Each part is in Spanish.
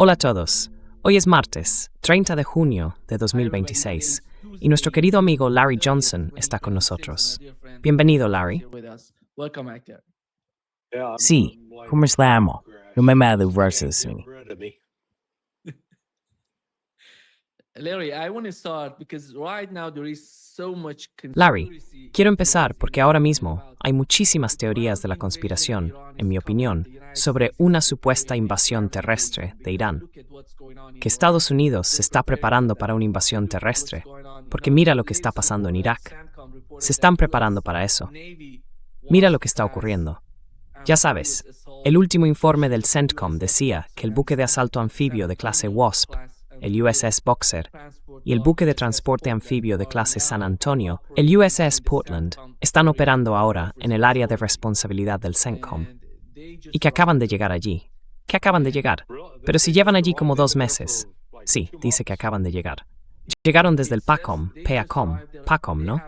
Hola a todos. Hoy es martes, 30 de junio de 2026, y nuestro querido amigo Larry Johnson está con nosotros. Bienvenido, Larry. Sí, ¿cómo estamos? No me mando versos. Larry, quiero empezar porque ahora mismo hay muchísimas teorías de la conspiración, en mi opinión, sobre una supuesta invasión terrestre de Irán. Que Estados Unidos se está preparando para una invasión terrestre, porque mira lo que está pasando en Irak. Se están preparando para eso. Mira lo que está ocurriendo. Ya sabes, el último informe del CENTCOM decía que el buque de asalto anfibio de clase Wasp, el USS Boxer, y el buque de transporte anfibio de clase San Antonio, el USS Portland, están operando ahora en el área de responsabilidad del CENTCOM, y que acaban de llegar allí. Que acaban de llegar. Pero si llevan allí como 2 meses. Sí, dice que acaban de llegar. Llegaron desde el PACOM, ¿no?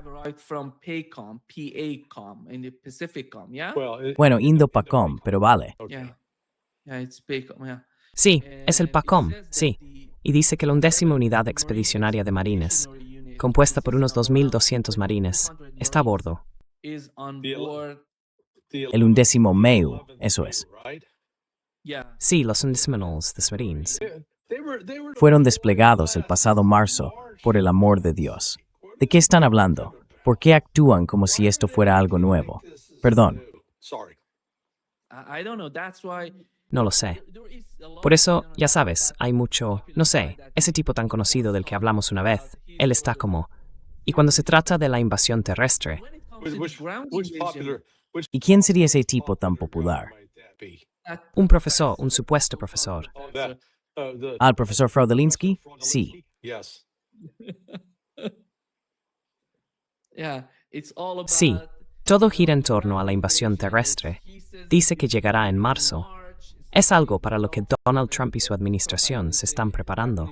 Bueno, Indo-Pacom, pero vale. Sí, es el PACOM, sí. Y dice que la 11ª Unidad Expedicionaria de Marines, compuesta por unos 2.200 marines, está a bordo. El 11º MEU, eso es. Sí, los Undisciplinals de Marines. Fueron desplegados el pasado marzo, por el amor de Dios. ¿De qué están hablando? ¿Por qué actúan como si esto fuera algo nuevo? Perdón. No lo sé. Por eso, ya sabes, hay mucho, no sé, ese tipo tan conocido del que hablamos una vez, él está como... Y cuando se trata de la invasión terrestre... ¿Y quién sería ese tipo tan popular? Un profesor, un supuesto profesor. ¿Al profesor Fraudelinsky? Sí. Sí, todo gira en torno a la invasión terrestre. Dice que llegará en marzo. Es algo para lo que Donald Trump y su administración se están preparando.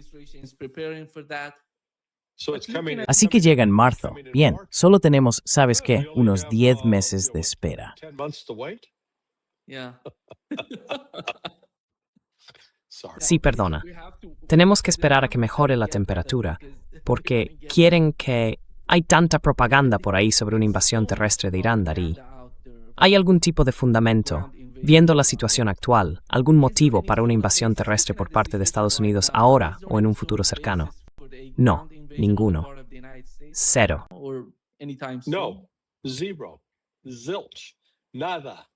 Así que llega en marzo. Bien, solo tenemos, ¿sabes qué? Unos 10 meses de espera. Sí, perdona. Tenemos que esperar a que mejore la temperatura, porque quieren que... Hay tanta propaganda por ahí sobre una invasión terrestre de Irán, Darí. ¿Hay algún tipo de fundamento, viendo la situación actual, algún motivo para una invasión terrestre por parte de Estados Unidos ahora o en un futuro cercano? No, ninguno. Cero. No, zero, zilch, nada.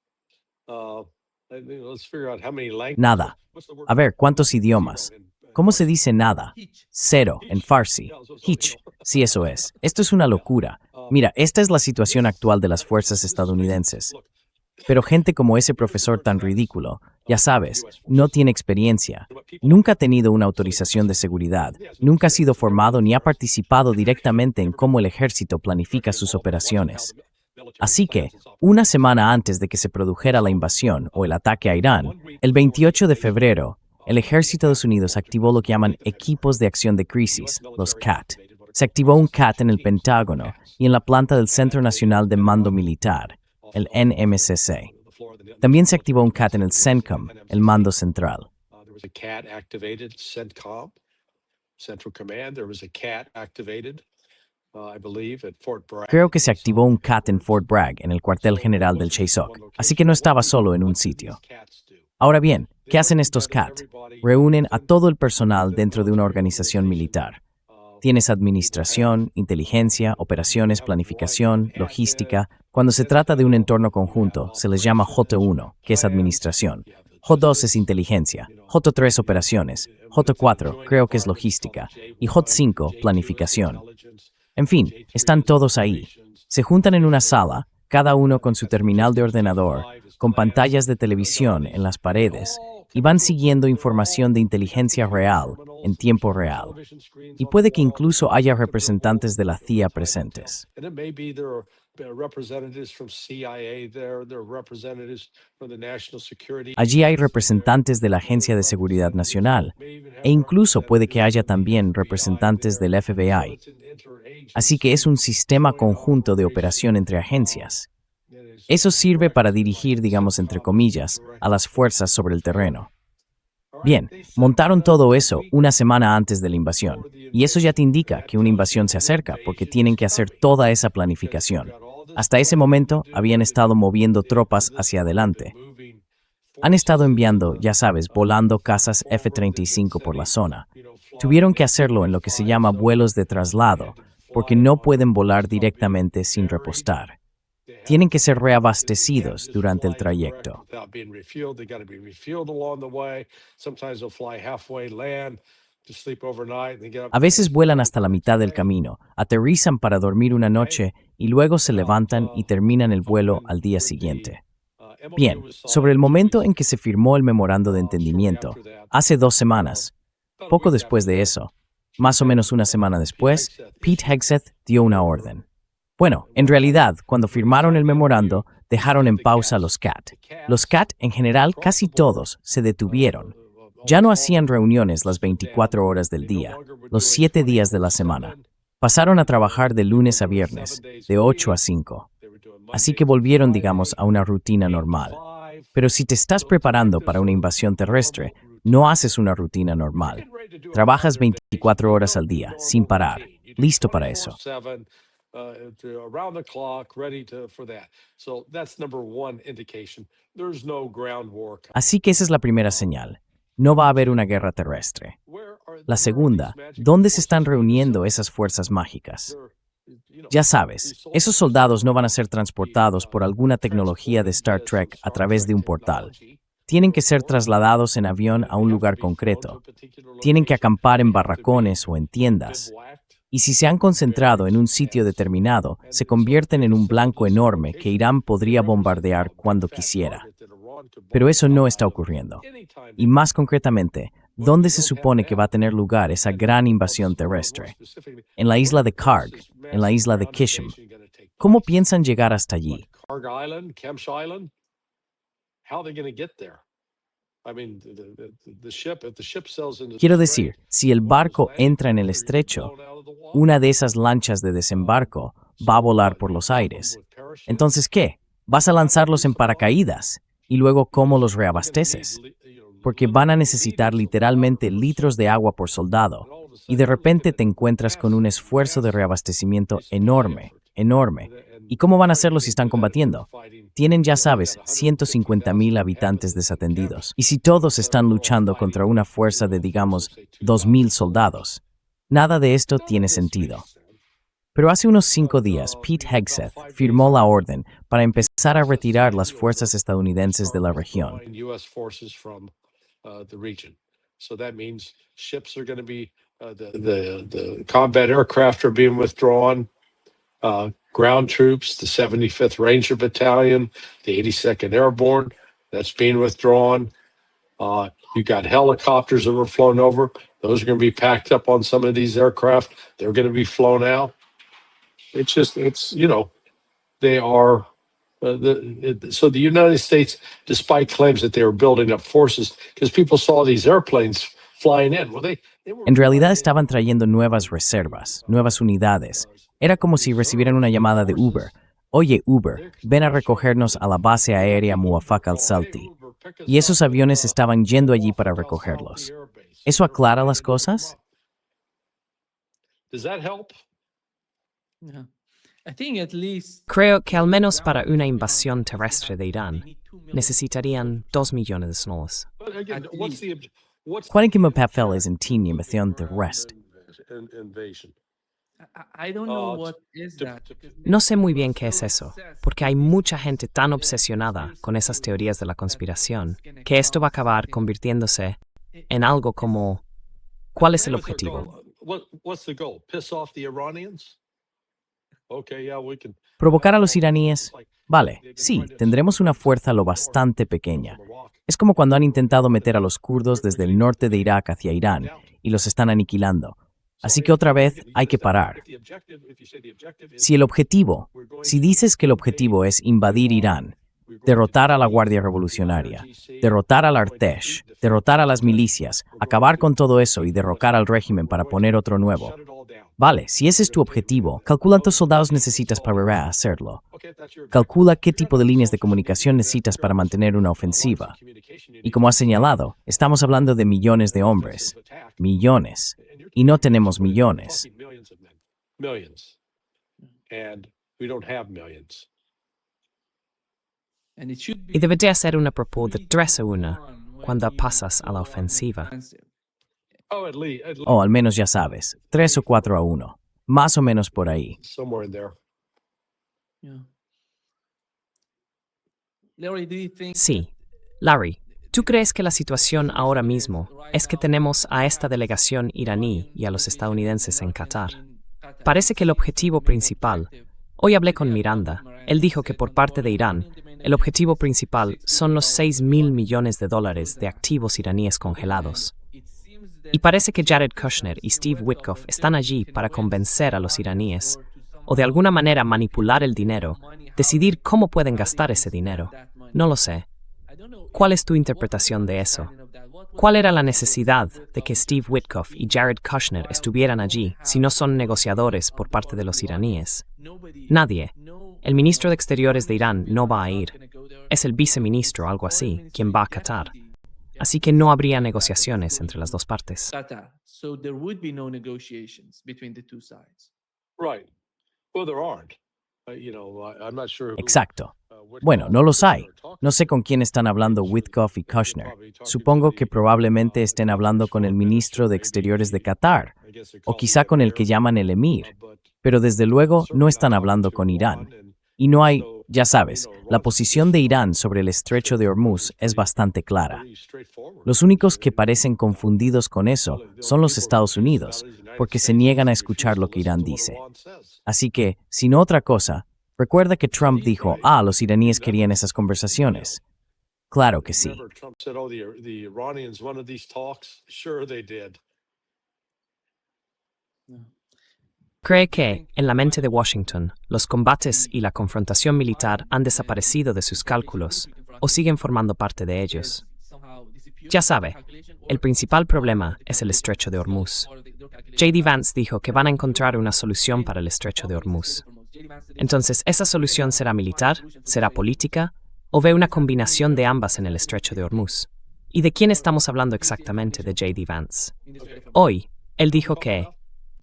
Nada. A ver, ¿cuántos idiomas? ¿Cómo se dice nada? Cero, en Farsi. Hitch. Sí, eso es. Esto es una locura. Mira, esta es la situación actual de las fuerzas estadounidenses. Pero gente como ese profesor tan ridículo, ya sabes, no tiene experiencia, nunca ha tenido una autorización de seguridad, nunca ha sido formado ni ha participado directamente en cómo el ejército planifica sus operaciones. Así que, una semana antes de que se produjera la invasión o el ataque a Irán, el 28 de febrero, el ejército de Estados Unidos activó lo que llaman equipos de acción de crisis, los CAT. Se activó un CAT en el Pentágono y en la planta del Centro Nacional de Mando Militar, el NMCC. También se activó un CAT en el CENTCOM, el mando central. Creo que se activó un CAT en Fort Bragg, en el cuartel general del Chaysoc, así que no estaba solo en un sitio. Ahora bien, ¿qué hacen estos CAT? Reúnen a todo el personal dentro de una organización militar. Tienes administración, inteligencia, operaciones, planificación, logística. Cuando se trata de un entorno conjunto, se les llama J1, que es administración. J2 es inteligencia, J3 operaciones, J4 creo que es logística, y J5 planificación. En fin, están todos ahí. Se juntan en una sala, cada uno con su terminal de ordenador, con pantallas de televisión en las paredes, y van siguiendo información de inteligencia real, en tiempo real. Y puede que incluso haya representantes de la CIA presentes. Allí hay representantes de la Agencia de Seguridad Nacional, e incluso puede que haya también representantes del FBI. Así que es un sistema conjunto de operación entre agencias. Eso sirve para dirigir, digamos entre comillas, a las fuerzas sobre el terreno. Bien, montaron todo eso una semana antes de la invasión, y eso ya te indica que una invasión se acerca porque tienen que hacer toda esa planificación. Hasta ese momento habían estado moviendo tropas hacia adelante. Han estado enviando, ya sabes, volando cazas F-35 por la zona. Tuvieron que hacerlo en lo que se llama vuelos de traslado, porque no pueden volar directamente sin repostar. Tienen que ser reabastecidos durante el trayecto. A veces vuelan hasta la mitad del camino, aterrizan para dormir una noche y luego se levantan y terminan el vuelo al día siguiente. Bien, sobre el momento en que se firmó el memorando de entendimiento, hace 2 semanas, poco después de eso, más o menos una semana después, Pete Hegseth dio una orden. Bueno, en realidad, cuando firmaron el memorando, dejaron en pausa los CAT. Los CAT, en general, casi todos, se detuvieron. Ya no hacían reuniones las 24 horas del día, los 7 días de la semana. Pasaron a trabajar de lunes a viernes, de 8 a 5. Así que volvieron, digamos, a una rutina normal. Pero si te estás preparando para una invasión terrestre, no haces una rutina normal. Trabajas 24 horas al día, sin parar, listo para eso. Around the clock, ready for that. So that's number one indication. There's no ground war. Así que esa es la primera señal. No va a haber una guerra terrestre. La segunda, ¿dónde se están reuniendo esas fuerzas mágicas? Ya sabes, esos soldados no van a ser transportados por alguna tecnología de Star Trek a través de un portal. Tienen que ser trasladados en avión a un lugar concreto. Tienen que acampar en barracones o en tiendas. Y si se han concentrado en un sitio determinado, se convierten en un blanco enorme que Irán podría bombardear cuando quisiera. Pero eso no está ocurriendo. Y más concretamente, ¿dónde se supone que va a tener lugar esa gran invasión terrestre? En la isla de Karg, en la isla de Kishim. ¿Cómo piensan llegar hasta allí? Karg Island, Kemch Island. How are they going to get there? I mean, the ship, if the ship sails into Quiero decir, si el barco entra en el estrecho, una de esas lanchas de desembarco va a volar por los aires. Entonces, ¿qué? ¿Vas a lanzarlos en paracaídas? ¿Y luego cómo los reabasteces? Porque van a necesitar literalmente litros de agua por soldado. Y de repente te encuentras con un esfuerzo de reabastecimiento enorme, enorme. ¿Y cómo van a hacerlo si están combatiendo? Tienen, ya sabes, 150,000 habitantes desatendidos. Y si todos están luchando contra una fuerza de, digamos, 2,000 soldados, nada de esto tiene sentido. Pero hace unos 5 días, Pete Hegseth firmó la orden para empezar a retirar las fuerzas estadounidenses de la región. So that means ships are going to be, the combat aircraft are being withdrawn. Ground troops, the 75th Ranger Battalion, the 82nd Airborne, that's being withdrawn. You got helicopters that were flown over. Those are going to be packed up on some of these aircraft. They're going to be flown out. They are, so the United States, despite claims that they were building up forces, because people saw these airplanes flying in. Well, they were En realidad estaban trayendo nuevas reservas, nuevas unidades. Era como si recibieran una llamada de Uber. Oye, Uber, ven a recogernos a la base aérea Muwafaq al-Salti. Y esos aviones estaban yendo allí para recogerlos. ¿Eso aclara las cosas? Does that help? Yeah. I think at least Creo que al menos para una invasión terrestre de Irán, necesitarían 2 millones de soles. But again, At what's the Quantum papel es en tin invasión terrestre. invasion? I don't know what is that. No sé muy bien qué es eso, porque hay mucha gente tan obsesionada con esas teorías de la conspiración, que esto va a acabar convirtiéndose en algo como, ¿cuál es el objetivo? What's the goal? Piss off the Iranians? Okay, yeah, we can. ¿Provocar a los iraníes? Vale, sí, tendremos una fuerza lo bastante pequeña. Es como cuando han intentado meter a los kurdos desde el norte de Irak hacia Irán y los están aniquilando. Así que otra vez hay que parar. Si dices que el objetivo es invadir Irán, derrotar a la Guardia Revolucionaria, derrotar al Artesh, derrotar a las milicias, acabar con todo eso y derrocar al régimen para poner otro nuevo, Vale, si ese es tu objetivo, calcula cuántos soldados necesitas para hacerlo. Calcula qué tipo de líneas de comunicación necesitas para mantener una ofensiva. Y como has señalado, estamos hablando de millones de hombres. Millones. Y no tenemos millones. Millions. And we don't have millions. Y debería ser una propuesta de 3-1 cuando pasas a la ofensiva. O al menos ya sabes, 3 o 4-1. Más o menos por ahí. Somewhere in there. Sí. Larry, ¿tú crees que la situación ahora mismo es que tenemos a esta delegación iraní y a los estadounidenses en Qatar? Parece que el objetivo principal... Hoy hablé con Miranda. Él dijo que por parte de Irán, el objetivo principal son los $6,000 millones de activos iraníes congelados. Y parece que Jared Kushner y Steve Witkoff están allí para convencer a los iraníes, o de alguna manera manipular el dinero, decidir cómo pueden gastar ese dinero. No lo sé. ¿Cuál es tu interpretación de eso? ¿Cuál era la necesidad de que Steve Witkoff y Jared Kushner estuvieran allí si no son negociadores por parte de los iraníes? Nadie. El ministro de Exteriores de Irán no va a ir. Es el viceministro, algo así, quien va a Qatar. Así que no habría negociaciones entre las dos partes. So there would be no negotiations between the two sides. Right. Well, there aren't. I'm not sure who, Exacto. Bueno, no los hay. No sé con quién están hablando Witkoff y Kushner. Supongo que probablemente estén hablando con el ministro de Exteriores de Qatar, o quizá con el que llaman el emir. Pero desde luego no están hablando con Irán. Y no hay, ya sabes, la posición de Irán sobre el estrecho de Hormuz es bastante clara. Los únicos que parecen confundidos con eso son los Estados Unidos, porque se niegan a escuchar lo que Irán dice. Así que, si no otra cosa, recuerda que Trump dijo, los iraníes querían esas conversaciones. Claro que sí. remember Trump said, oh, the Iranians wanted these talks? Sure they did. Cree que, en la mente de Washington, los combates y la confrontación militar han desaparecido de sus cálculos o siguen formando parte de ellos. Ya sabe, el principal problema es el estrecho de Hormuz. J.D. Vance dijo que van a encontrar una solución para el estrecho de Hormuz. Entonces, ¿esa solución será militar? ¿Será política? ¿O ve una combinación de ambas en el estrecho de Hormuz? ¿Y de quién estamos hablando exactamente de J.D. Vance? Hoy, él dijo que...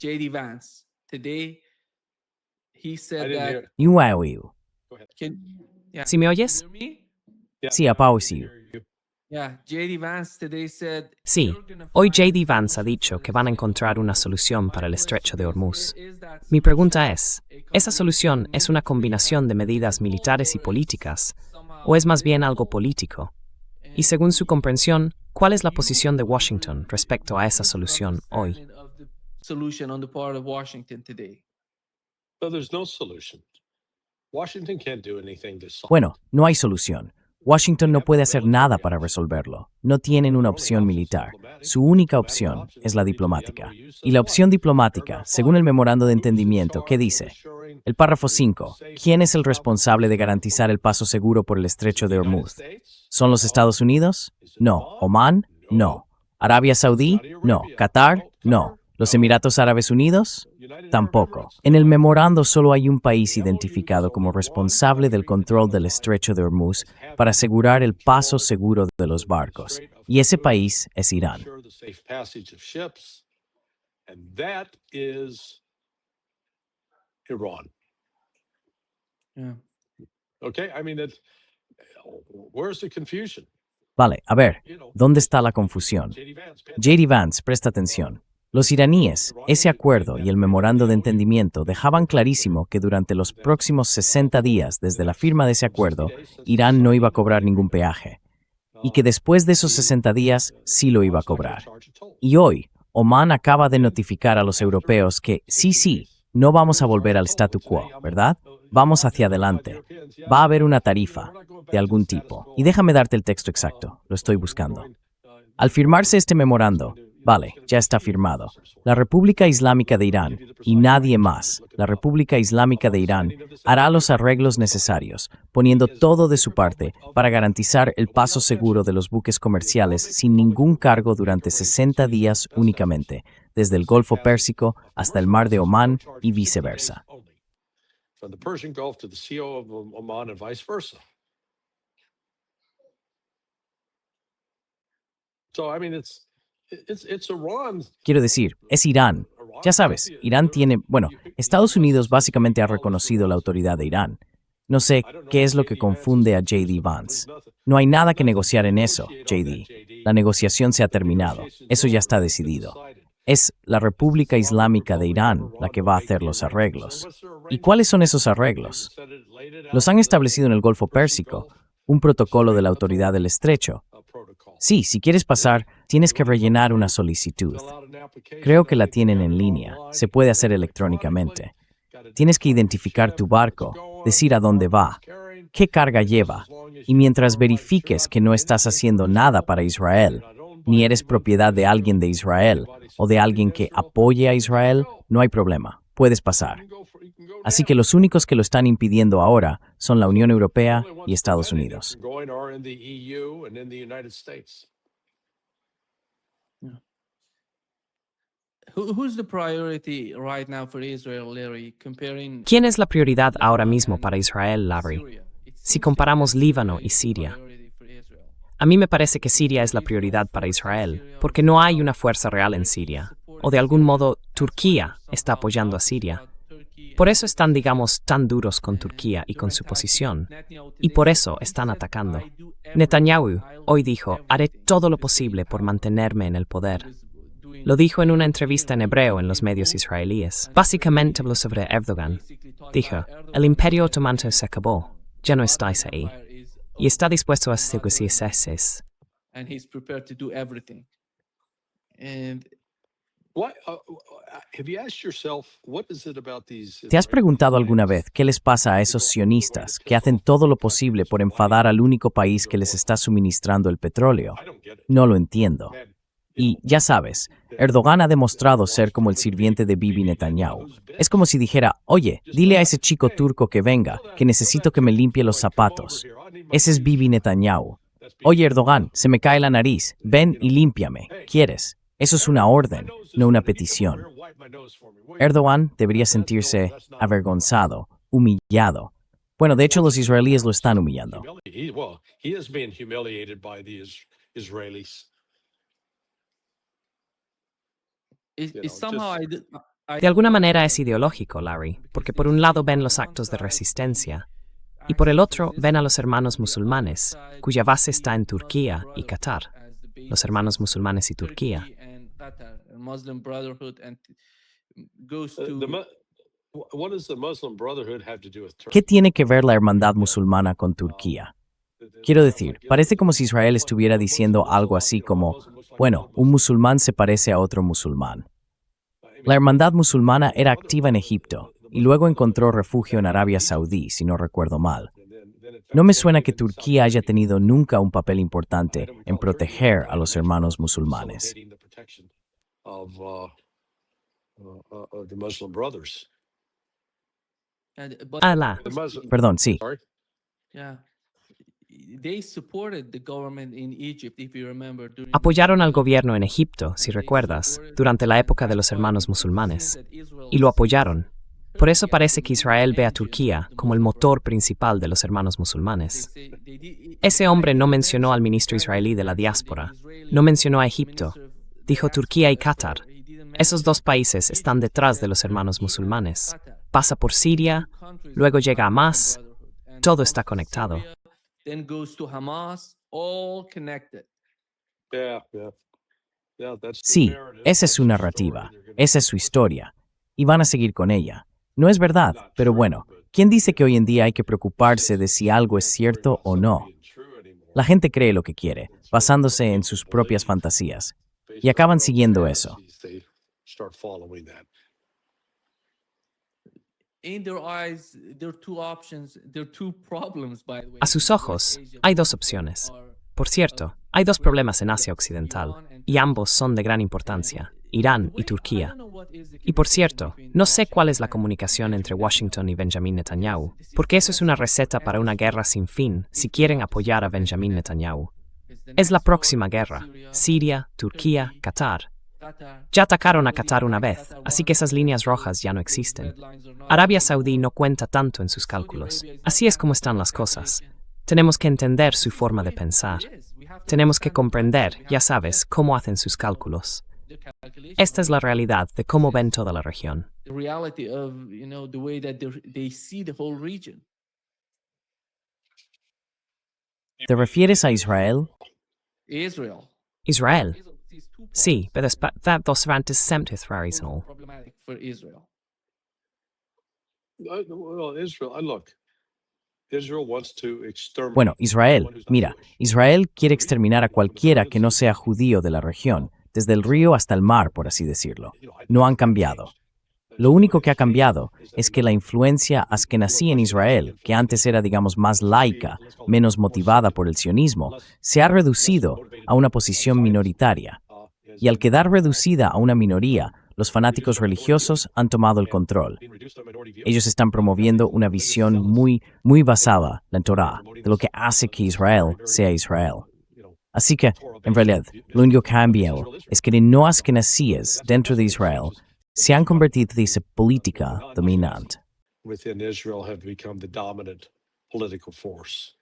J.D. Vance, today, he I said didn't that... hear. Yuawiu. Yeah. ¿Sí me oyes? Hear me? Sí, apausiu. Yeah, J.D. Vance today said... Sí, hoy J.D. Vance ha dicho que van a encontrar una solución para el estrecho de Hormuz. Mi pregunta es, ¿esa solución es una combinación de medidas militares y políticas, o es más bien algo político? Y según su comprensión, ¿cuál es la posición de Washington respecto a esa solución hoy? Solution on the part of Washington today. No, there's no solution. Washington can't do anything to solve. Bueno, no hay solución. Washington no puede hacer nada para resolverlo. No tienen una opción militar. Su única opción es la diplomática. Y la opción diplomática, según el memorando de entendimiento, ¿qué dice? El párrafo 5. ¿Quién es el responsable de garantizar el paso seguro por el estrecho de Hormuz? ¿Son los Estados Unidos? No. ¿Omán? No. ¿Arabia Saudí? No. ¿Qatar? No. ¿Los Emiratos Árabes Unidos? Tampoco. En el memorando solo hay un país identificado como responsable del control del estrecho de Hormuz para asegurar el paso seguro de los barcos, y ese país es Irán. Ensure the safe passage of ships, and that is Iran. Yeah. Okay, I mean, where's the confusion? Vale, a ver, ¿dónde está la confusión? J.D. Vance, J.D. Vance, presta atención. Los iraníes, ese acuerdo y el memorando de entendimiento dejaban clarísimo que durante los próximos 60 días desde la firma de ese acuerdo, Irán no iba a cobrar ningún peaje, y que después de esos 60 días sí lo iba a cobrar. Y hoy, Omán acaba de notificar a los europeos que sí, no vamos a volver al statu quo, ¿verdad? Vamos hacia adelante. Va a haber una tarifa de algún tipo. Y déjame darte el texto exacto, lo estoy buscando. Al firmarse este memorando, vale, ya está firmado. La República Islámica de Irán, y nadie más, la República Islámica de Irán, hará los arreglos necesarios, poniendo todo de su parte para garantizar el paso seguro de los buques comerciales sin ningún cargo durante 60 días únicamente, desde el Golfo Pérsico hasta el Mar de Omán y viceversa. From the Persian Gulf to the Sea of Oman and vice versa. So, I mean, it's Iran. Quiero decir, es Irán. Ya sabes, Irán tiene, bueno, Estados Unidos básicamente ha reconocido la autoridad de Irán. No sé qué es lo que confunde a J.D. Vance. No hay nada que negociar en eso, J.D. La negociación se ha terminado. Eso ya está decidido. Es la República Islámica de Irán la que va a hacer los arreglos. ¿Y cuáles son esos arreglos? Los han establecido en el Golfo Pérsico, un protocolo de la Autoridad del Estrecho. Sí, si quieres pasar, tienes que rellenar una solicitud. Creo que la tienen en línea, se puede hacer electrónicamente. Tienes que identificar tu barco, decir a dónde va, qué carga lleva, y mientras verifiques que no estás haciendo nada para Israel, ni eres propiedad de alguien de Israel o de alguien que apoye a Israel, no hay problema, puedes pasar. Así que los únicos que lo están impidiendo ahora son la Unión Europea y Estados Unidos. Who's the priority right now for Israel, Larry, comparing ¿Quién es la prioridad ahora mismo para Israel, Larry? Syria? It Si seems comparamos to be Líbano the y Siria. priority for Israel. A mí me parece que Siria es la prioridad para Israel, porque no hay una fuerza real en Siria, o de algún modo Turquía está apoyando a Siria. Por eso están, digamos, tan duros con Turquía y con su posición, y por eso están atacando. Netanyahu hoy dijo, haré todo lo posible por mantenerme en el poder. Lo dijo en una entrevista en hebreo en los medios israelíes. Básicamente habló sobre Erdogan. Dijo, el imperio otomano se acabó, ya no estáis ahí, y está dispuesto a hacer cosas. And he's prepared to do everything. And ¿Te has preguntado alguna vez qué les pasa a esos sionistas que hacen todo lo posible por enfadar al único país que les está suministrando el petróleo? No lo entiendo. Y, ya sabes, Erdogan ha demostrado ser como el sirviente de Bibi Netanyahu. Es como si dijera, oye, dile a ese chico turco que venga, que necesito que me limpie los zapatos. Ese es Bibi Netanyahu. Oye, Erdogan, se me cae la nariz, ven y límpiame. ¿Quieres? Eso es una orden, no una petición. Erdogan debería sentirse avergonzado, humillado. Bueno, de hecho, los israelíes lo están humillando. it's somehow De alguna manera es ideológico, Larry, porque por un lado ven los actos de resistencia, y por el otro ven a los hermanos musulmanes, cuya base está en Turquía y Qatar. Los hermanos musulmanes y Turquía. Muslim Brotherhood and goes to What does the Muslim Brotherhood have to do with Turkey? ¿Qué tiene que ver la hermandad musulmana con Turquía? Quiero decir, parece como si Israel estuviera diciendo algo así como, bueno, un musulmán se parece a otro musulmán. La hermandad musulmana era activa en Egipto y luego encontró refugio en Arabia Saudí, si no recuerdo mal. No me suena que Turquía haya tenido nunca un papel importante en proteger a los hermanos musulmanes. Of the Muslim Brothers. Alá. The Muslim, Perdón, sí. sorry. Yeah. They supported the government in Egypt, if you remember. Apoyaron al gobierno en Egipto, si recuerdas, durante la época de los hermanos musulmanes, y lo apoyaron. Por eso parece que Israel ve a Turquía como el motor principal de los hermanos musulmanes. Ese hombre no mencionó al ministro israelí de la diáspora, no mencionó a Egipto, dijo Turquía y Qatar. Esos dos países están detrás de los hermanos musulmanes. Pasa por Siria, luego llega a Hamas, todo está conectado. Then goes to Hamas, all connected. Yeah. Yeah, that's the Sí, narrative. esa es su narrativa, esa es su historia, y van a seguir con ella. No es verdad, pero bueno, ¿quién dice que hoy en día hay que preocuparse de si algo es cierto o no? La gente cree lo que quiere, basándose en sus propias fantasías, y acaban siguiendo eso. They start following that. In their eyes, there are two options, there are two problems, by the way. A sus ojos, hay dos opciones. Por cierto, hay dos problemas en Asia Occidental, y ambos son de gran importancia, Irán y Turquía. Y por cierto, no sé cuál es la comunicación entre Washington y Benjamin Netanyahu, porque eso es una receta para una guerra sin fin si quieren apoyar a Benjamin Netanyahu. Es la próxima guerra, Siria, Turquía, Qatar. Ya atacaron a Qatar una vez, así que esas líneas rojas ya no existen. Arabia Saudí no cuenta tanto en sus cálculos. Así es como están las cosas. Tenemos que entender su forma de pensar. Tenemos que comprender, ya sabes, cómo hacen sus cálculos. Esta es la realidad de cómo ven toda la región. ¿Te refieres a Israel? Israel. Sí, pero dos vantes semtis rarisnol. Well, Israel, look, Israel wants to exterminate. Bueno, Israel, mira, Israel quiere exterminar a cualquiera que no sea judío de la región, desde el río hasta el mar, por así decirlo. No han cambiado. Lo único que ha cambiado es que la influencia askenazí en Israel, que antes era, digamos, más laica, menos motivada por el sionismo, se ha reducido a una posición minoritaria. Y al quedar reducida a una minoría, los fanáticos religiosos han tomado el control. Ellos están promoviendo una visión muy basada en la Torá, de lo que hace que Israel sea Israel. Así que, en realidad, lo único que ha cambiado es que no askenazíes dentro de Israel se han convertido en esa política dominante. Within Israel have become the dominant political force.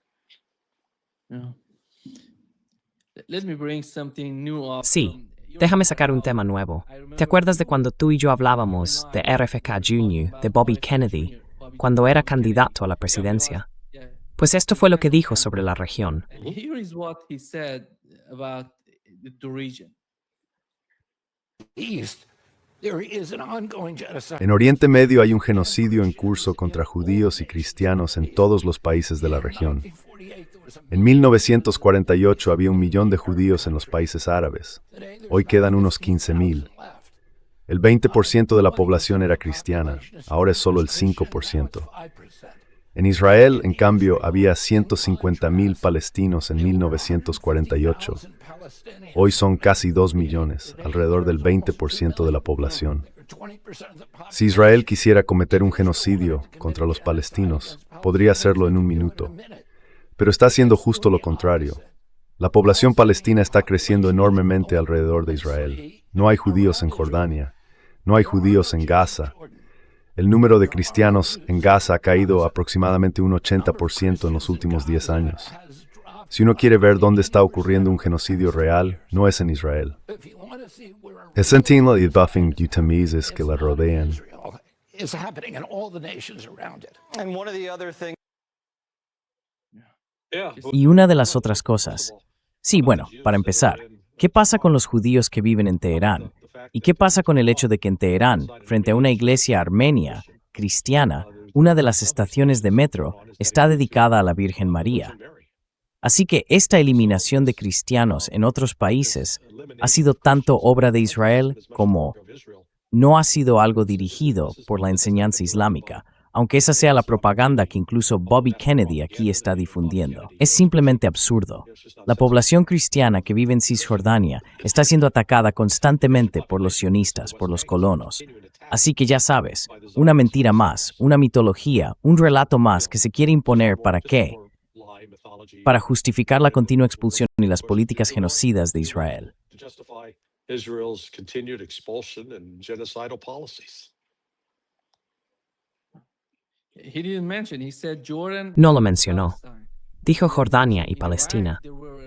Sí, déjame sacar un tema nuevo. ¿Te acuerdas de cuando tú y yo hablábamos de RFK Jr., de Bobby Kennedy, cuando era candidato a la presidencia? Pues esto fue lo que dijo sobre la región. En Oriente Medio hay un genocidio en curso contra judíos y cristianos en todos los países de la región. En 1948 había 1 millón de judíos en los países árabes. Hoy quedan unos 15,000. El 20% de la población era cristiana, ahora es solo el 5%. En Israel, en cambio, había 150,000 palestinos en 1948. Hoy son casi 2 millones, alrededor del 20% de la población. Si Israel quisiera cometer un genocidio contra los palestinos, podría hacerlo en 1 minuto. Pero está haciendo justo lo contrario. La población palestina está creciendo enormemente alrededor de Israel. No hay judíos en Jordania. No hay judíos en Gaza. El número de cristianos en Gaza ha caído aproximadamente un 80% en los últimos 10 años. Si uno quiere ver dónde está ocurriendo un genocidio real, no es en Israel. Es en las buffing yutamises que la rodean. Y una de las otras cosas. Sí, bueno, para empezar, ¿qué pasa con los judíos que viven en Teherán? ¿Y qué pasa con el hecho de que en Teherán, frente a una iglesia armenia, cristiana, una de las estaciones de metro está dedicada a la Virgen María? Así que esta eliminación de cristianos en otros países ha sido tanto obra de Israel como no ha sido algo dirigido por la enseñanza islámica, aunque esa sea la propaganda que incluso Bobby Kennedy aquí está difundiendo. Es simplemente absurdo. La población cristiana que vive en Cisjordania está siendo atacada constantemente por los sionistas, por los colonos. Así que ya sabes, una mentira más, una mitología, un relato más que se quiere imponer ¿para qué? Para justificar la continua expulsión y las políticas genocidas de Israel. Israel's continued expulsion and genocidal policies. No lo mencionó. Dijo Jordania y Palestina.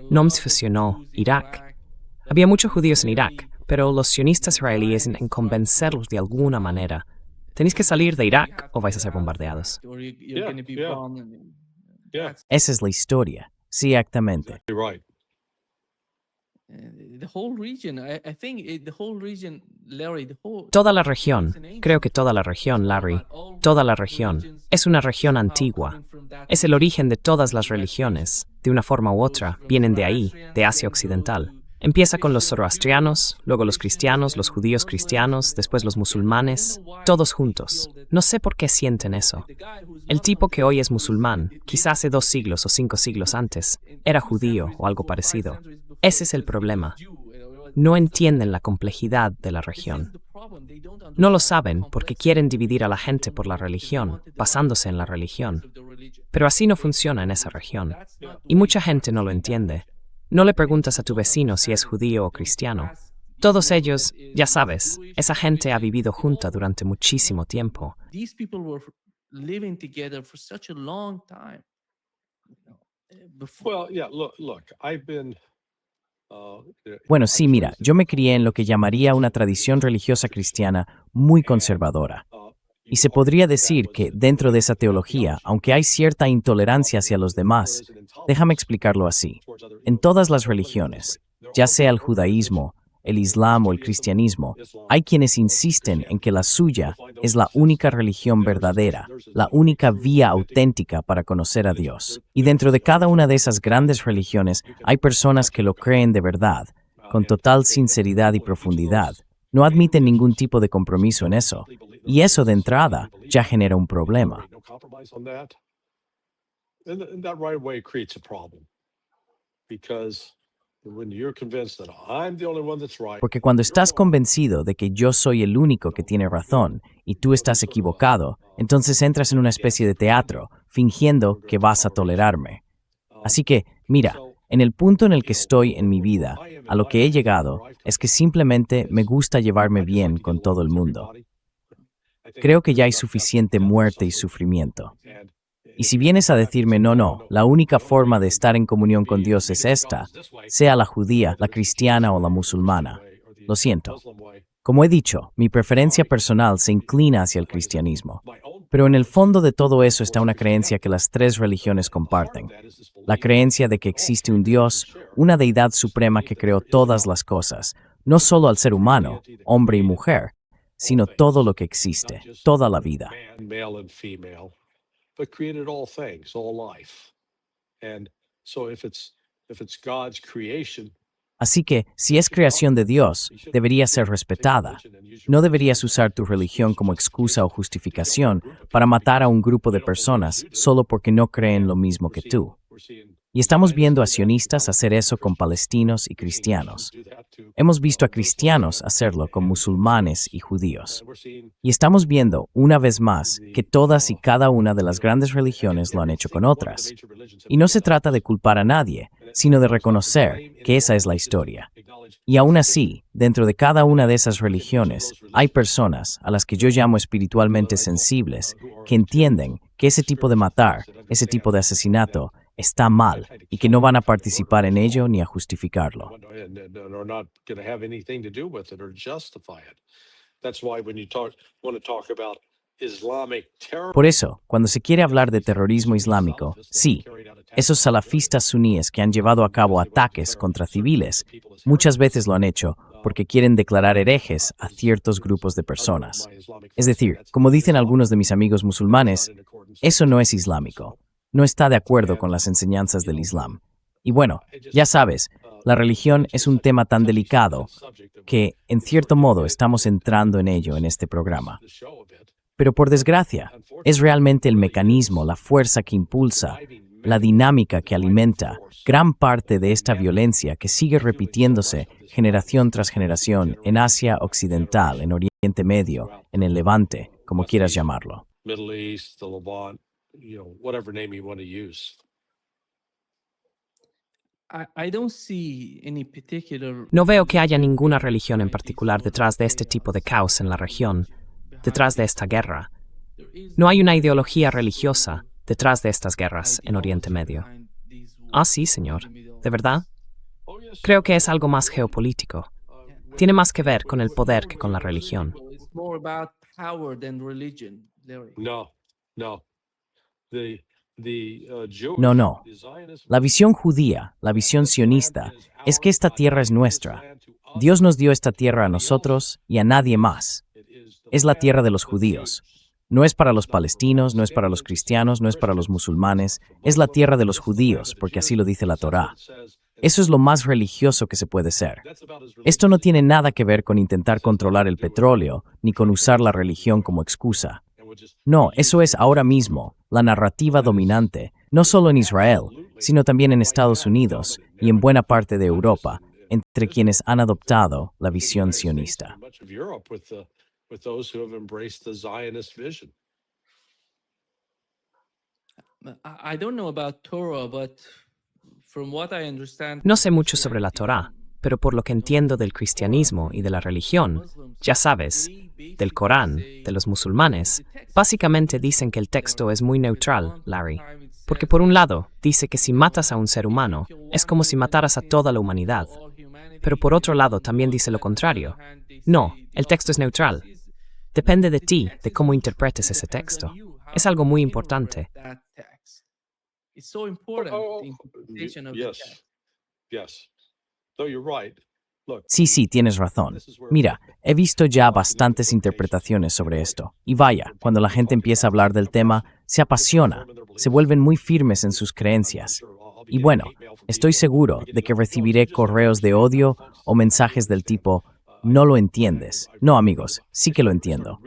No mencionó Irak. Había muchos judíos en Irak, pero los sionistas israelíes en convencerlos de alguna manera. Tenéis que salir de Irak o vais a ser bombardeados. Esa es la historia. Sí, exactamente. You're right. Toda la región, creo que toda la región, Larry, toda la región, es una región antigua. Es el origen de todas las religiones, de una forma u otra, vienen de ahí, de Asia Occidental. Empieza con los zoroastrianos, luego los cristianos, los judíos cristianos, después los musulmanes, todos juntos. No sé por qué sienten eso. El tipo que hoy es musulmán, quizás hace 2 siglos o 5 siglos antes, era judío o algo parecido. Ese es el problema. No entienden la complejidad de la región. No lo saben porque quieren dividir a la gente por la religión, basándose en la religión. Pero así no funciona en esa región. Y mucha gente no lo entiende. No le preguntas a tu vecino si es judío o cristiano. Todos ellos, ya sabes, esa gente ha vivido junta durante muchísimo tiempo. These people were living together for such a long time. Before, Well, yeah, look, I've been, Bueno, sí, mira, yo me crié en lo que llamaría una tradición religiosa cristiana muy conservadora. Y se podría decir que dentro de esa teología, aunque hay cierta intolerancia hacia los demás, déjame explicarlo así. En todas las religiones, ya sea el judaísmo, el islam o el cristianismo, hay quienes insisten en que la suya es la única religión verdadera, la única vía auténtica para conocer a Dios. Y dentro de cada una de esas grandes religiones hay personas que lo creen de verdad, con total sinceridad y profundidad. No admiten ningún tipo de compromiso en eso. Y eso de entrada ya genera un problema. no compromise on that. And that right away creates a problem. Because when you're convinced that I'm the only one that's right, Porque cuando estás convencido de que yo soy el único que tiene razón y tú estás equivocado, entonces entras en una especie de teatro, fingiendo que vas a tolerarme. Así que, mira, en el punto en el que estoy en mi vida, a lo que he llegado, es que simplemente me gusta llevarme bien con todo el mundo. Creo que ya hay suficiente muerte y sufrimiento. Y si vienes a decirme, no, la única forma de estar en comunión con Dios es esta, sea la judía, la cristiana o la musulmana, lo siento. Como he dicho, mi preferencia personal se inclina hacia el cristianismo. Pero en el fondo de todo eso está una creencia que las tres religiones comparten. La creencia de que existe un Dios, una deidad suprema que creó todas las cosas, no solo al ser humano, hombre y mujer, sino todo lo que existe, toda la vida. man, male and female, but created all things, all life. And so if it's God's creation, Así que, si es creación de Dios, debería ser respetada. No deberías usar tu religión como excusa o justificación para matar a un grupo de personas solo porque no creen lo mismo que tú. Y estamos viendo a sionistas hacer eso con palestinos y cristianos. Hemos visto a cristianos hacerlo con musulmanes y judíos. Y estamos viendo, una vez más, que todas y cada una de las grandes religiones lo han hecho con otras. Y no se trata de culpar a nadie, sino de reconocer que esa es la historia. Y aún así, dentro de cada una de esas religiones, hay personas, a las que yo llamo espiritualmente sensibles, que entienden que ese tipo de matar, ese tipo de asesinato, está mal y que no van a participar en ello ni a justificarlo. and are not going to have anything to do with it or justify it. That's why when you want to talk about Islamic terror, Por eso, cuando se quiere hablar de terrorismo islámico, sí, esos salafistas suníes que han llevado a cabo ataques contra civiles, muchas veces lo han hecho porque quieren declarar herejes a ciertos grupos de personas. Es decir, como dicen algunos de mis amigos musulmanes, eso no es islámico, no está de acuerdo con las enseñanzas del Islam. Y bueno, ya sabes, la religión es un tema tan delicado que, en cierto modo, estamos entrando en ello en este programa. Pero por desgracia, es realmente el mecanismo, la fuerza que impulsa, la dinámica que alimenta gran parte de esta violencia que sigue repitiéndose generación tras generación en Asia Occidental, en Oriente Medio, en el Levante, como quieras llamarlo. Middle East, the Levant, whatever name you want to use. I don't see any particular. No veo que haya ninguna religión en particular detrás de este tipo de caos en la región, detrás de esta guerra. No hay una ideología religiosa detrás de estas guerras en Oriente Medio. Ah, sí, señor. ¿De verdad? Creo que es algo más geopolítico. Tiene más que ver con el poder que con la religión. It's more about power than religion, Larry. No. No. La visión judía, la visión sionista, es que esta tierra es nuestra. Dios nos dio esta tierra a nosotros y a nadie más. Es la tierra de los judíos. No es para los palestinos, no es para los cristianos, no es para los musulmanes. Es la tierra de los judíos, porque así lo dice la Torá. Eso es lo más religioso que se puede ser. Esto no tiene nada que ver con intentar controlar el petróleo, ni con usar la religión como excusa. No, eso es ahora mismo la narrativa dominante, no solo en Israel, sino también en Estados Unidos y en buena parte de Europa, entre quienes han adoptado la visión sionista. Much of Europe with those who have embraced the Zionist vision. I don't know about Torah, but from what I understand, No sé mucho sobre la Torá, pero por lo que entiendo del cristianismo y de la religión, ya sabes, del Corán, de los musulmanes, básicamente dicen que el texto es muy neutral, Larry. Porque por un lado, dice que si matas a un ser humano, es como si mataras a toda la humanidad. Pero por otro lado, también dice lo contrario. No, el texto es neutral. Depende de ti, de cómo interpretes ese texto. Es algo muy importante. It's so important, Oh, the interpretation of the yes, text. yes. So you're right. Look, Sí, tienes razón. Mira, he visto ya bastantes interpretaciones sobre esto. Y vaya, cuando la gente empieza a hablar del tema, se apasiona, se vuelven muy firmes en sus creencias. Y bueno, estoy seguro de que recibiré correos de odio o mensajes del tipo, no lo entiendes. No, amigos, sí que lo entiendo.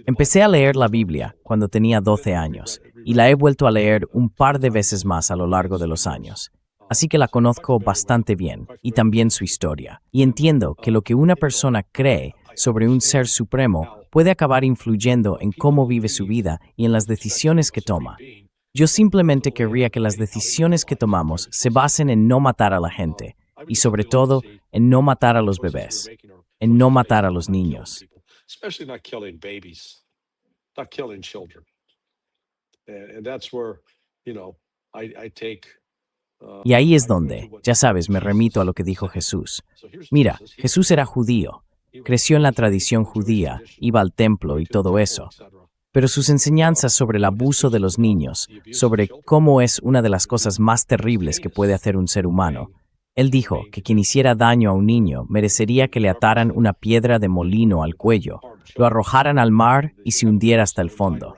Empecé a leer la Biblia cuando tenía 12 años y la he vuelto a leer un par de veces más a lo largo de los años. Así que la conozco bastante bien y también su historia. Y entiendo que lo que una persona cree sobre un ser supremo puede acabar influyendo en cómo vive su vida y en las decisiones que toma. Yo simplemente querría que las decisiones que tomamos se basen en no matar a la gente y sobre todo en no matar a los bebés, en no matar a los niños. especially not killing babies, not killing children. And that's where, I take. Y ahí es donde, ya sabes, me remito a lo que dijo Jesús. Mira, Jesús era judío, creció en la tradición judía, iba al templo y todo eso. Pero sus enseñanzas sobre el abuso de los niños, sobre cómo es una de las cosas más terribles que puede hacer un ser humano, él dijo que quien hiciera daño a un niño merecería que le ataran una piedra de molino al cuello, lo arrojaran al mar y se hundiera hasta el fondo.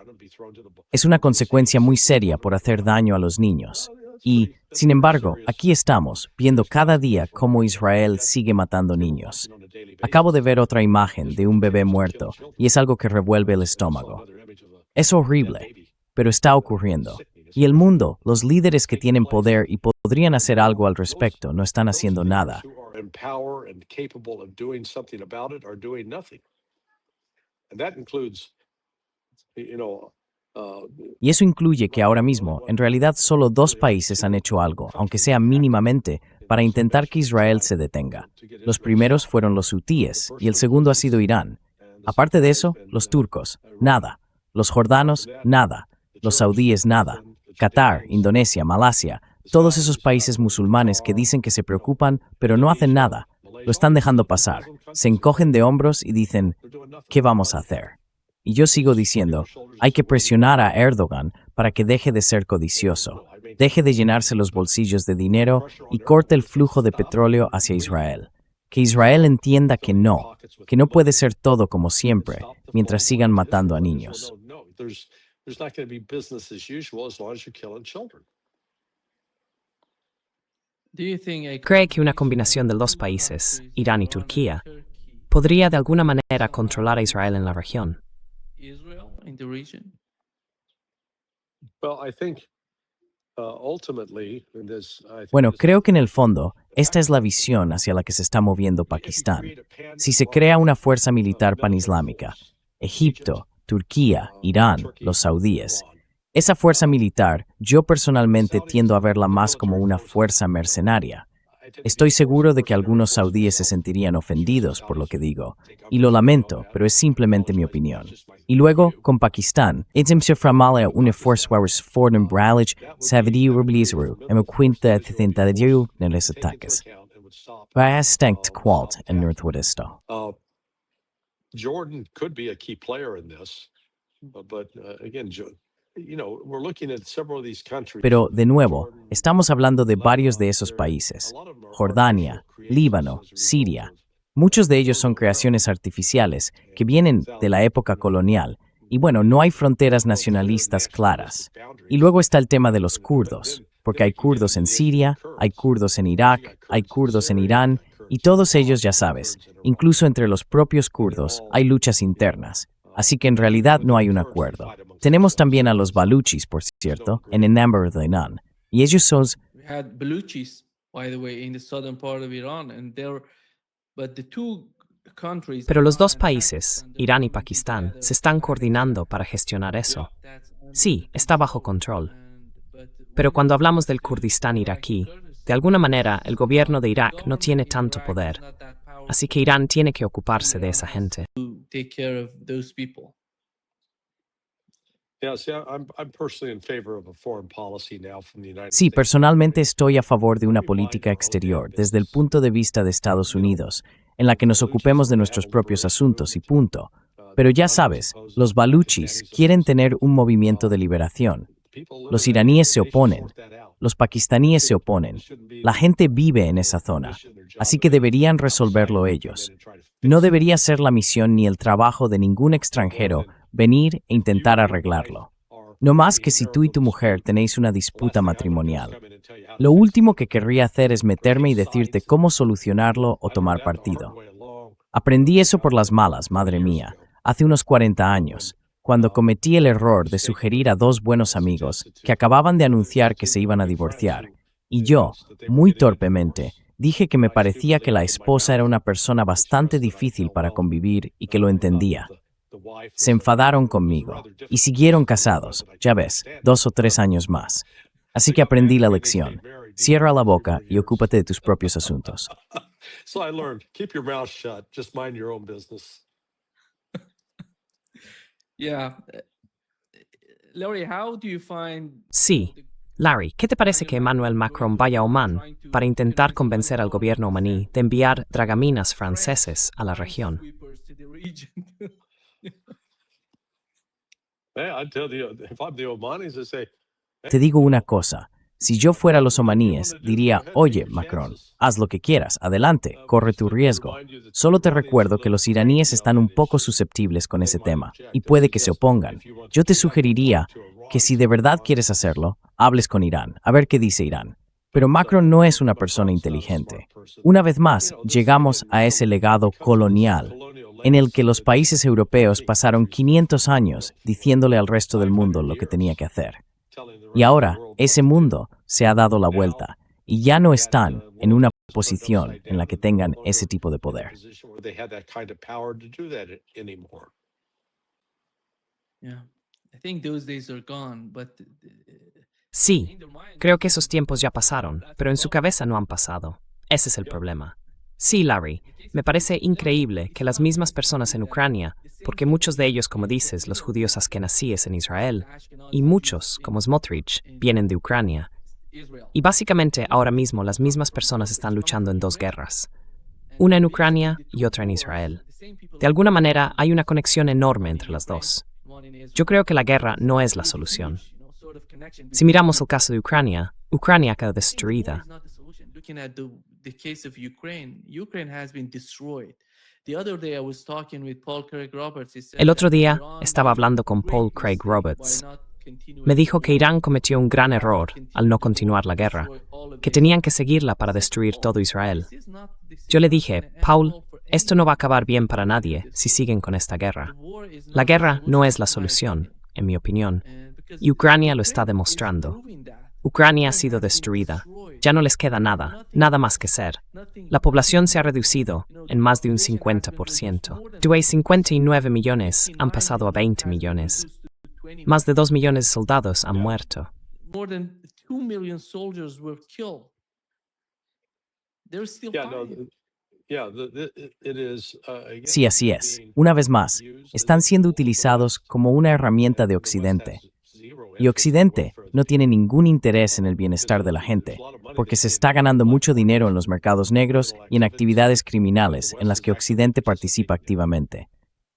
Es una consecuencia muy seria por hacer daño a los niños. Y, sin embargo, aquí estamos, viendo cada día cómo Israel sigue matando niños. Acabo de ver otra imagen de un bebé muerto y es algo que revuelve el estómago. Es horrible, pero está ocurriendo. Y el mundo, los líderes que tienen poder y podrían hacer algo al respecto, no están haciendo nada. Y eso incluye que ahora mismo, en realidad, solo 2 países han hecho algo, aunque sea mínimamente, para intentar que Israel se detenga. Los primeros fueron los hutíes y el segundo ha sido Irán. Aparte de eso, los turcos, nada. Los jordanos, nada. Los saudíes, nada. Qatar, Indonesia, Malasia, todos esos países musulmanes que dicen que se preocupan, pero no hacen nada. Lo están dejando pasar. Se encogen de hombros y dicen, ¿qué vamos a hacer? Y yo sigo diciendo, hay que presionar a Erdogan para que deje de ser codicioso, deje de llenarse los bolsillos de dinero y corte el flujo de petróleo hacia Israel. Que Israel entienda que no puede ser todo como siempre, mientras sigan matando a niños. ¿Cree que una combinación de los países, Irán y Turquía, podría de alguna manera controlar a Israel en la región? Bueno, creo que en el fondo, esta es la visión hacia la que se está moviendo Pakistán. Si se crea una fuerza militar panislámica, Egipto, Turquía, Irán, los saudíes, esa fuerza militar, yo personalmente tiendo a verla más como una fuerza mercenaria. Estoy seguro de que algunos saudíes se sentirían ofendidos por lo que digo, y lo lamento, pero es simplemente mi opinión. Y luego, con Pakistán, se framala una fuerza fortembrallig saudi urbilizru, en cuenta de tentadillo en los ataques. Para stankt qualt en northwest. Jordan could be a key player in this, but again, we're looking at several of these countries. Pero, de nuevo, estamos hablando de varios de esos países. Jordania, Líbano, Siria. Muchos de ellos son creaciones artificiales que vienen de la época colonial. Y bueno, no hay fronteras nacionalistas claras. Y luego está el tema de los kurdos, porque hay kurdos en Siria, hay kurdos en Irak, hay kurdos en Irán, y todos ellos ya sabes, incluso entre los propios kurdos hay luchas internas. Así que en realidad no hay un acuerdo. Tenemos también a los baluchis, por cierto, en el Nambar de Iran. Y ellos son... Pero los 2 países, Irán y Pakistán, se están coordinando para gestionar eso. Sí, está bajo control. Pero cuando hablamos del Kurdistán iraquí, De alguna manera, el gobierno de Irak no tiene tanto poder, así que Irán tiene que ocuparse de esa gente. Take care of those people. Yeah, see, I'm personally in favor of a foreign policy now from the United Sí, States. personalmente estoy a favor de una política exterior desde el punto de vista de Estados Unidos, en la que nos ocupemos de nuestros propios asuntos y punto. Pero ya sabes, los baluchis quieren tener un movimiento de liberación. Los iraníes se oponen. Los pakistaníes se oponen. La gente vive en esa zona, así que deberían resolverlo ellos. No debería ser la misión ni el trabajo de ningún extranjero venir e intentar arreglarlo. No más que si tú y tu mujer tenéis una disputa matrimonial. Lo último que querría hacer es meterme y decirte cómo solucionarlo o tomar partido. Aprendí eso por las malas, madre mía, hace unos 40 años, cuando cometí el error de sugerir a dos buenos amigos que acababan de anunciar que se iban a divorciar. Y yo, muy torpemente, dije que me parecía que la esposa era una persona bastante difícil para convivir y que lo entendía. Se enfadaron conmigo y siguieron casados, ya ves, 2 o 3 años más. Así que aprendí la lección. Cierra la boca y ocúpate de tus propios asuntos. So I learned, keep your mouth shut, just mind your own business. Yeah. Larry, how do you find Sí. Larry, ¿qué te parece que Emmanuel Macron vaya a Omán para intentar convencer al gobierno omaní de enviar dragaminas franceses a la región? I tell you, if I'm the Omanis, I say, Te digo una cosa. Si yo fuera los omaníes, diría, oye, Macron, haz lo que quieras, adelante, corre tu riesgo. Solo te recuerdo que los iraníes están un poco susceptibles con ese tema, y puede que se opongan. Yo te sugeriría que si de verdad quieres hacerlo, hables con Irán, a ver qué dice Irán. Pero Macron no es una persona inteligente. Una vez más, llegamos a ese legado colonial, en el que los países europeos pasaron 500 años diciéndole al resto del mundo lo que tenía que hacer. Y ahora, ese mundo se ha dado la vuelta y ya no están en una posición en la que tengan ese tipo de poder. Yeah. I think those days are gone, but Sí, creo que esos tiempos ya pasaron, pero en su cabeza no han pasado. Ese es el problema. Sí, Larry, me parece increíble que las mismas personas en Ucrania, porque muchos de ellos, como dices, los judíos askenazíes en Israel, y muchos, como Smotrich, vienen de Ucrania. Y básicamente ahora mismo las mismas personas están luchando en 2 guerras, una en Ucrania y otra en Israel. De alguna manera hay una conexión enorme entre las dos. Yo creo que la guerra no es la solución. Si miramos el caso de Ucrania, Ucrania quedó destruida. Looking at the case of Ukraine, Ukraine has been destroyed. The other day I was talking with Paul Craig Roberts. He said El otro that día Iran estaba was hablando con great Paul peace Craig Roberts. by not continuing Me dijo que the Irán war, cometió un gran error al no continuar la guerra, que tenían que seguirla para destruir todo Israel. Yo le dije, Paul, esto no va a acabar bien para nadie si siguen con esta guerra. La guerra no es la solución, en mi opinión, y Ucrania lo está demostrando. Ucrania ha sido destruida. Ya no les queda nada, nada más que ser. La población se ha reducido en más de un 50%. De 59 millones han pasado a 20 millones. Más de 2 millones de soldados han muerto. More than 2 million soldiers were killed. They're still fighting. Sí, así es. Una vez más, están siendo utilizados como una herramienta de Occidente. Y Occidente no tiene ningún interés en el bienestar de la gente, porque se está ganando mucho dinero en los mercados negros y en actividades criminales en las que Occidente participa activamente.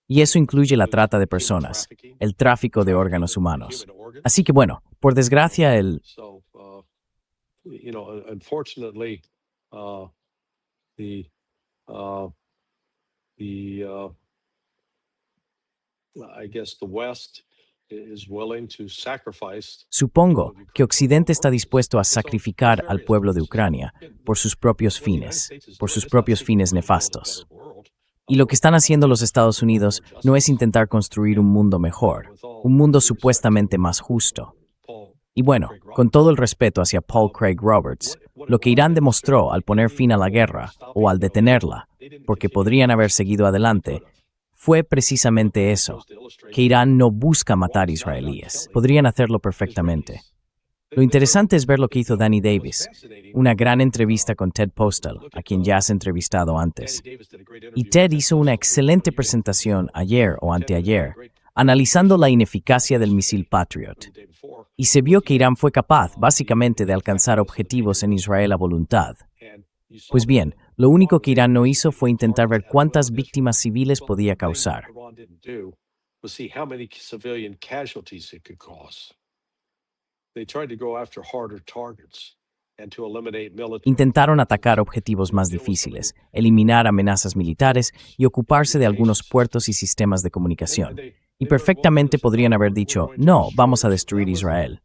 Y eso incluye la trata de personas, el tráfico de órganos humanos. Así que bueno, por desgracia, supongo que Occidente está dispuesto a sacrificar al pueblo de Ucrania por sus propios fines nefastos. Y lo que están haciendo los Estados Unidos no es intentar construir un mundo mejor, un mundo supuestamente más justo. Y bueno, con todo el respeto hacia Paul Craig Roberts, lo que Irán demostró al poner fin a la guerra, o al detenerla, porque podrían haber seguido adelante, fue precisamente eso, que Irán no busca matar israelíes. Podrían hacerlo perfectamente. Lo interesante es ver lo que hizo Danny Davis, una gran entrevista con Ted Postal, a quien ya has entrevistado antes. Y Ted hizo una excelente presentación ayer o anteayer, analizando la ineficacia del misil Patriot. Y se vio que Irán fue capaz, básicamente, de alcanzar objetivos en Israel a voluntad. Pues bien, lo único que Irán no hizo fue intentar ver cuántas víctimas civiles podía causar. Intentaron atacar objetivos más difíciles, eliminar amenazas militares y ocuparse de algunos puertos y sistemas de comunicación. Y perfectamente podrían haber dicho, no, vamos a destruir Israel.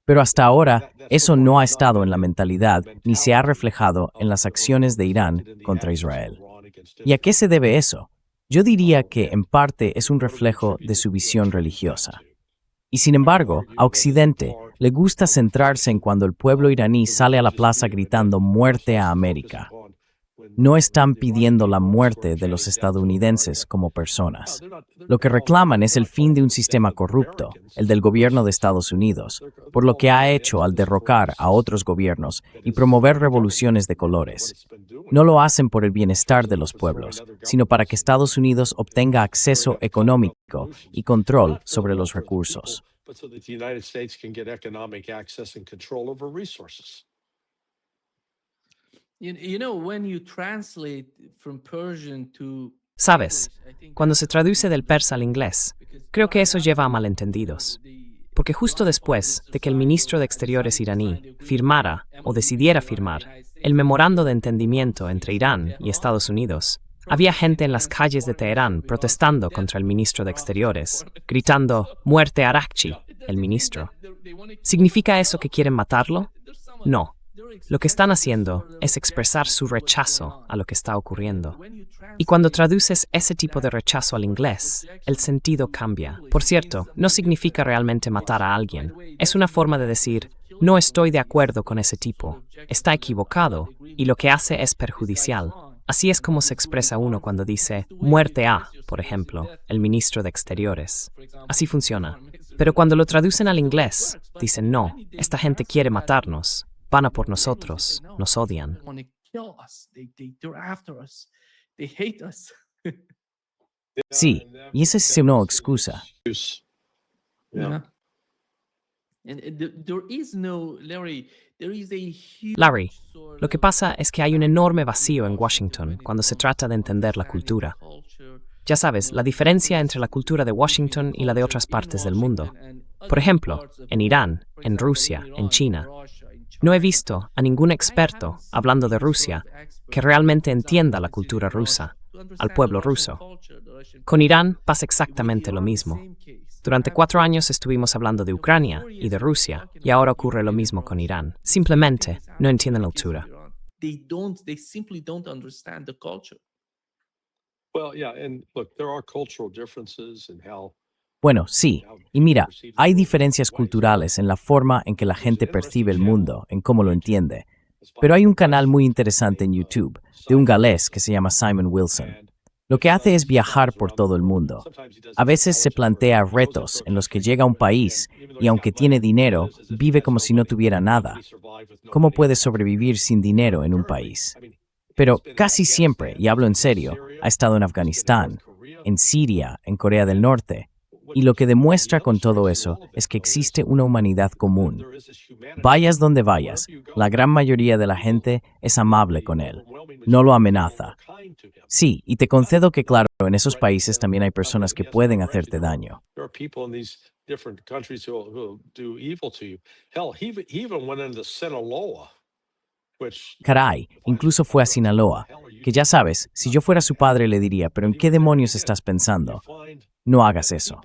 Pero hasta ahora, eso no ha estado en la mentalidad ni se ha reflejado en las acciones de Irán contra Israel. ¿Y a qué se debe eso? Yo diría que, en parte, es un reflejo de su visión religiosa. Y sin embargo, a Occidente le gusta centrarse en cuando el pueblo iraní sale a la plaza gritando «Muerte a América». No están pidiendo la muerte de los estadounidenses como personas. Lo que reclaman es el fin de un sistema corrupto, el del gobierno de Estados Unidos, por lo que ha hecho al derrocar a otros gobiernos y promover revoluciones de colores. No lo hacen por el bienestar de los pueblos, sino para que Estados Unidos obtenga acceso económico y control sobre los recursos. Sabes, cuando se traduce del persa al inglés, creo que eso lleva a malentendidos. Porque justo después de que el ministro de Exteriores iraní firmara o decidiera firmar el memorando de entendimiento entre Irán y Estados Unidos, había gente en las calles de Teherán protestando contra el ministro de Exteriores, gritando «Muerte a Arakchi», el ministro. ¿Significa eso que quieren matarlo? No. Lo que están haciendo es expresar su rechazo a lo que está ocurriendo. Y cuando traduces ese tipo de rechazo al inglés, el sentido cambia. Por cierto, no significa realmente matar a alguien. Es una forma de decir, no estoy de acuerdo con ese tipo, está equivocado y lo que hace es perjudicial. Así es como se expresa uno cuando dice «muerte a», por ejemplo, el ministro de Exteriores. Así funciona. Pero cuando lo traducen al inglés, dicen «no, esta gente quiere matarnos». Van a por nosotros, nos odian. Sí, y esa es una excusa. Larry, lo que pasa es que hay un enorme vacío en Washington cuando se trata de entender la cultura. Ya sabes, la diferencia entre la cultura de Washington y la de otras partes del mundo. Por ejemplo, en Irán, en Rusia, en China. No he visto a ningún experto hablando de Rusia que realmente entienda la cultura rusa, al pueblo ruso. Con Irán pasa exactamente lo mismo. Durante 4 años estuvimos hablando de Ucrania y de Rusia, y ahora ocurre lo mismo con Irán. Simplemente no entienden la cultura. Bueno, sí. Y mira, hay diferencias culturales en la forma en que la gente percibe el mundo, en cómo lo entiende. Pero hay un canal muy interesante en YouTube, de un galés que se llama Simon Wilson. Lo que hace es viajar por todo el mundo. A veces se plantea retos en los que llega a un país y aunque tiene dinero, vive como si no tuviera nada. ¿Cómo puede sobrevivir sin dinero en un país? Pero casi siempre, y hablo en serio, ha estado en Afganistán, en Siria, en Corea del Norte. Y lo que demuestra con todo eso es que existe una humanidad común. Vayas donde vayas, la gran mayoría de la gente es amable con él, no lo amenaza. Sí, y te concedo que claro, en esos países también hay personas que pueden hacerte daño. Caray, incluso fue a Sinaloa, que ya sabes, si yo fuera su padre le diría, pero ¿en qué demonios estás pensando? No hagas eso.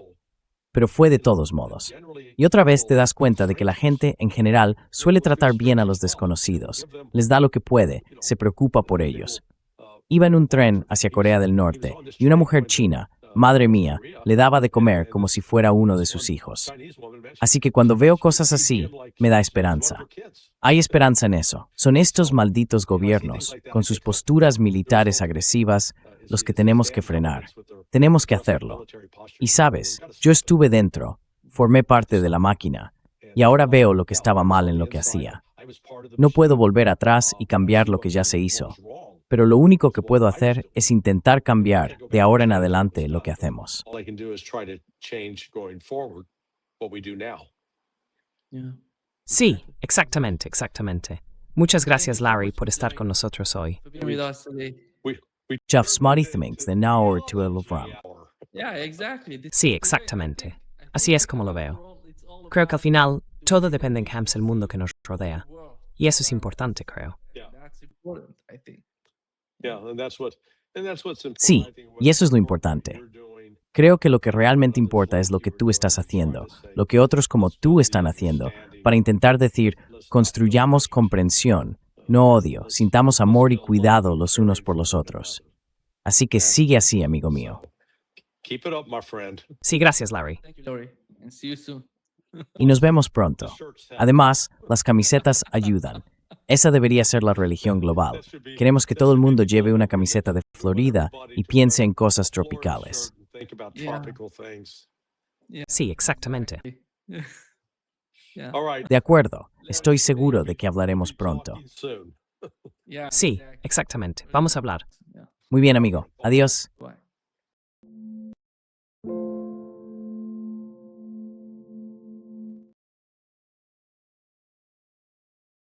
Pero fue de todos modos. Y otra vez te das cuenta de que la gente, en general, suele tratar bien a los desconocidos. Les da lo que puede, se preocupa por ellos. Iba en un tren hacia Corea del Norte y una mujer china, madre mía, le daba de comer como si fuera uno de sus hijos. Así que cuando veo cosas así, me da esperanza. Hay esperanza en eso. Son estos malditos gobiernos, con sus posturas militares agresivas, los que tenemos que frenar. Tenemos que hacerlo. Y sabes, yo estuve dentro, formé parte de la máquina, y ahora veo lo que estaba mal en lo que hacía. No puedo volver atrás y cambiar lo que ya se hizo, pero lo único que puedo hacer es intentar cambiar de ahora en adelante lo que hacemos. All I can do is try to change going forward what we do now. Yeah. Sí, exactamente, exactamente. Muchas gracias, Larry, por estar con nosotros hoy. For being with us today. We Jeff Smarty-Thminks de Naur to el Lovram. Yeah, exactly. This Sí, is the way I exactamente. think. I Así think es como lo veo. overall, it's all Creo que al about final todo depende en Camps el mundo que nos rodea. the world. Y eso es importante, creo. That's important, I think. Yeah, and that's what's important. Sí, I think, y eso es lo what importante. you're doing. Creo que lo que realmente importa es lo que tú estás haciendo, lo que otros como tú están haciendo, para intentar decir, construyamos comprensión, no odio, sintamos amor y cuidado los unos por los otros. Así que sigue así, amigo mío. Keep it up, my friend. Sí, gracias, Larry. Thank you, Laurie, and see you soon. Y nos vemos pronto. Shirts have- Además, las camisetas ayudan. Esa debería ser la religión global. Queremos que todo el mundo lleve una camiseta de Florida y piense en cosas tropicales. Think about Yeah. tropical things. Sí, exactamente. Yeah. All right. De acuerdo, estoy seguro de que hablaremos pronto. Soon. Yeah, Sí, exactly. exactamente. Vamos a hablar. Yeah. Muy bien, amigo. Adiós.